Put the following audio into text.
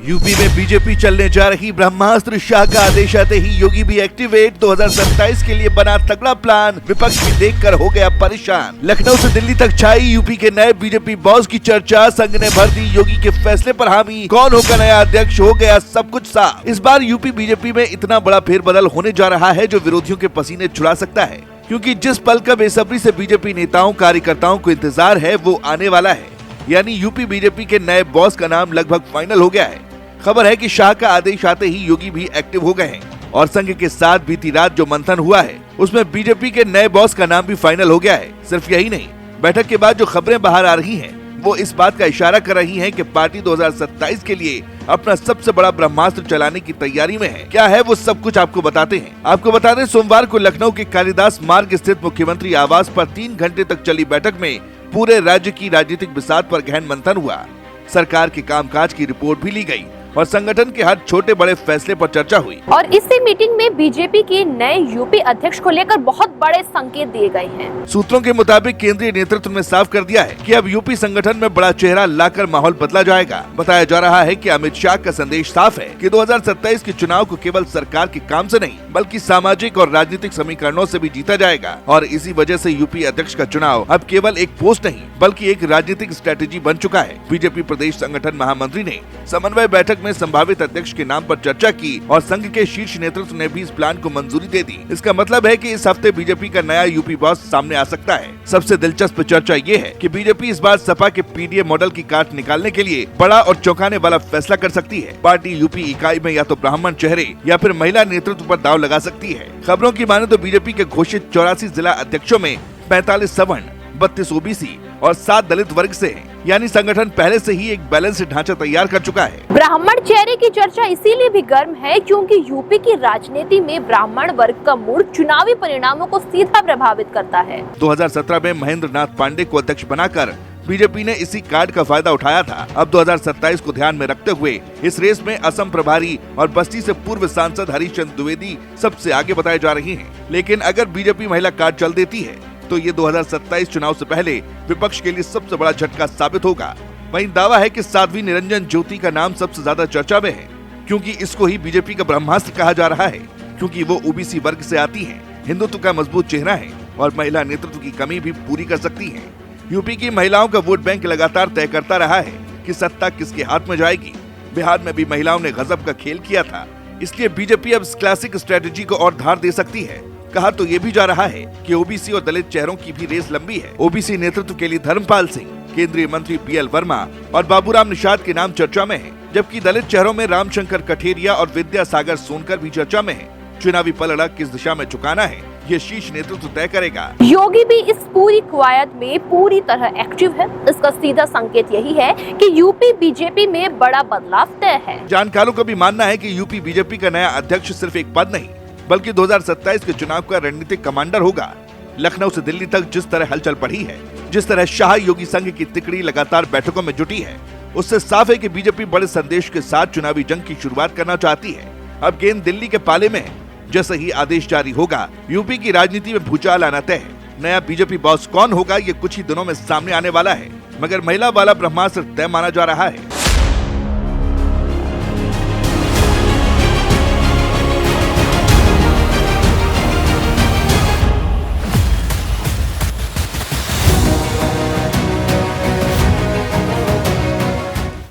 UP में BJP चलने जा रही ब्रह्मास्त्र, शाह का आदेश आते ही योगी भी एक्टिवेट। 2027 के लिए बना तगड़ा प्लान, विपक्ष भी देखकर हो गया परेशान। लखनऊ से दिल्ली तक छाई यूपी के नए बीजेपी बॉस की चर्चा। संघ ने भर दी योगी के फैसले पर हामी, कौन होगा नया अध्यक्ष, हो गया सब कुछ साफ। इस बार यूपी बीजेपी में इतना बड़ा फेरबदल होने जा रहा है जो विरोधियों के पसीने छुड़ा सकता है, क्योंकि जिस पल का बेसब्री से बीजेपी नेताओं कार्यकर्ताओं को इंतजार है वो आने वाला है। यानी यूपी बीजेपी के नए बॉस का नाम लगभग फाइनल हो गया है। खबर है कि शाह का आदेश आते ही योगी भी एक्टिव हो गए हैं और संघ के साथ बीती रात जो मंथन हुआ है उसमें बीजेपी के नए बॉस का नाम भी फाइनल हो गया है। सिर्फ यही नहीं, बैठक के बाद जो खबरें बाहर आ रही हैं वो इस बात का इशारा कर रही हैं कि पार्टी 2027 के लिए अपना सबसे बड़ा ब्रह्मास्त्र चलाने की तैयारी में है। क्या है वो सब कुछ आपको बताते हैं। आपको बता दें, सोमवार को लखनऊ के कालिदास मार्ग स्थित मुख्यमंत्री आवास पर 3 घंटे तक चली बैठक में पूरे राज्य की राजनीतिक बिसात पर गहन मंथन हुआ। सरकार के कामकाज की रिपोर्ट भी ली गई और संगठन के हर छोटे बड़े फैसले पर चर्चा हुई। और इसी मीटिंग में बीजेपी के नए यूपी अध्यक्ष को लेकर बहुत बड़े संकेत दिए गए हैं। सूत्रों के मुताबिक केंद्रीय नेतृत्व ने साफ कर दिया है कि अब यूपी संगठन में बड़ा चेहरा लाकर माहौल बदला जाएगा। बताया जा रहा है कि अमित शाह का संदेश साफ है कि 2027 के चुनाव को केवल सरकार के काम से नहीं बल्कि सामाजिक और राजनीतिक समीकरणों से भी जीता जाएगा। और इसी वजह से यूपी अध्यक्ष का चुनाव अब केवल एक पोस्ट नहीं बल्कि एक राजनीतिक स्ट्रेटेजी बन चुका है। बीजेपी प्रदेश संगठन महामंत्री ने समन्वय बैठक में संभावित अध्यक्ष के नाम पर चर्चा की और संघ के शीर्ष नेतृत्व ने भी इस प्लान को मंजूरी दे दी। इसका मतलब है कि इस हफ्ते बीजेपी का नया यूपी बॉस सामने आ सकता है। सबसे दिलचस्प चर्चा ये है कि बीजेपी इस बार सपा के पीडीए मॉडल की काट निकालने के लिए बड़ा और चौंकाने वाला फैसला कर सकती है। पार्टी यूपी इकाई में या तो ब्राह्मण चेहरे या फिर महिला नेतृत्व पर दाव लगा सकती है। खबरों की माने तो बीजेपी के घोषित 84 जिला अध्यक्षों में 45 सवर्ण, 32 ओबीसी और 7 दलित वर्ग से हैं। यानी संगठन पहले से ही एक बैलेंस ढांचा तैयार कर चुका है। ब्राह्मण चेहरे की चर्चा इसीलिए भी गर्म है क्योंकि यूपी की राजनीति में ब्राह्मण वर्ग का मूड चुनावी परिणामों को सीधा प्रभावित करता है। 2017 में महेंद्र नाथ पांडे को अध्यक्ष बनाकर बीजेपी ने इसी कार्ड का फायदा उठाया था। अब 2027 को ध्यान में रखते हुए इस रेस में असम प्रभारी और बस्ती से पूर्व सांसद हरीशचंद्र द्विवेदी सबसे आगे बताए जा रही हैं। लेकिन अगर बीजेपी महिला कार्ड चल देती है तो ये 2027 चुनाव से पहले विपक्ष के लिए सबसे बड़ा झटका साबित होगा। वहीं दावा है कि साध्वी निरंजन ज्योति का नाम सबसे ज्यादा चर्चा में है, क्योंकि इसको ही बीजेपी का ब्रह्मास्त्र कहा जा रहा है, क्योंकि वो ओबीसी वर्ग से आती है, हिंदुत्व का मजबूत चेहरा है और महिला नेतृत्व की कमी भी पूरी कर सकती है। यूपी की महिलाओं का वोट बैंक लगातार तय करता रहा है कि सत्ता किसके हाथ में जाएगी। बिहार में भी महिलाओं ने गजब का खेल किया था, इसलिए बीजेपी अब इस क्लासिक स्ट्रेटेजी को और धार दे सकती है। कहा तो ये भी जा रहा है कि ओबीसी और दलित चेहरों की भी रेस लंबी है। ओबीसी नेतृत्व के लिए धर्मपाल सिंह, केंद्रीय मंत्री बीएल वर्मा और बाबूराम निषाद के नाम चर्चा में हैं, जबकि दलित चेहरों में रामशंकर कठेरिया और विद्यासागर सोनकर भी चर्चा में हैं। चुनावी पलड़ा किस दिशा में झुकाना है ये शीर्ष नेतृत्व तय करेगा। योगी भी इस पूरी कवायद में पूरी तरह एक्टिव है। इसका सीधा संकेत यही है कि यूपी बीजेपी में बड़ा बदलाव तय है। जानकारों का भी मानना है कि यूपी बीजेपी का नया अध्यक्ष सिर्फ एक पद नहीं बल्कि 2027 के चुनाव का रणनीतिक कमांडर होगा। लखनऊ से दिल्ली तक जिस तरह हलचल पड़ी है, जिस तरह शाह योगी संघ की तिकड़ी लगातार बैठकों में जुटी है, उससे साफ है कि बीजेपी बड़े संदेश के साथ चुनावी जंग की शुरुआत करना चाहती है। अब गेंद दिल्ली के पाले में है। जैसे ही आदेश जारी होगा यूपी की राजनीति में भूचाल आना तय है। नया बीजेपी बॉस कौन होगा ये कुछ ही दिनों में सामने आने वाला है, मगर महिला वाला ब्रह्मास्त्र तय माना जा रहा है।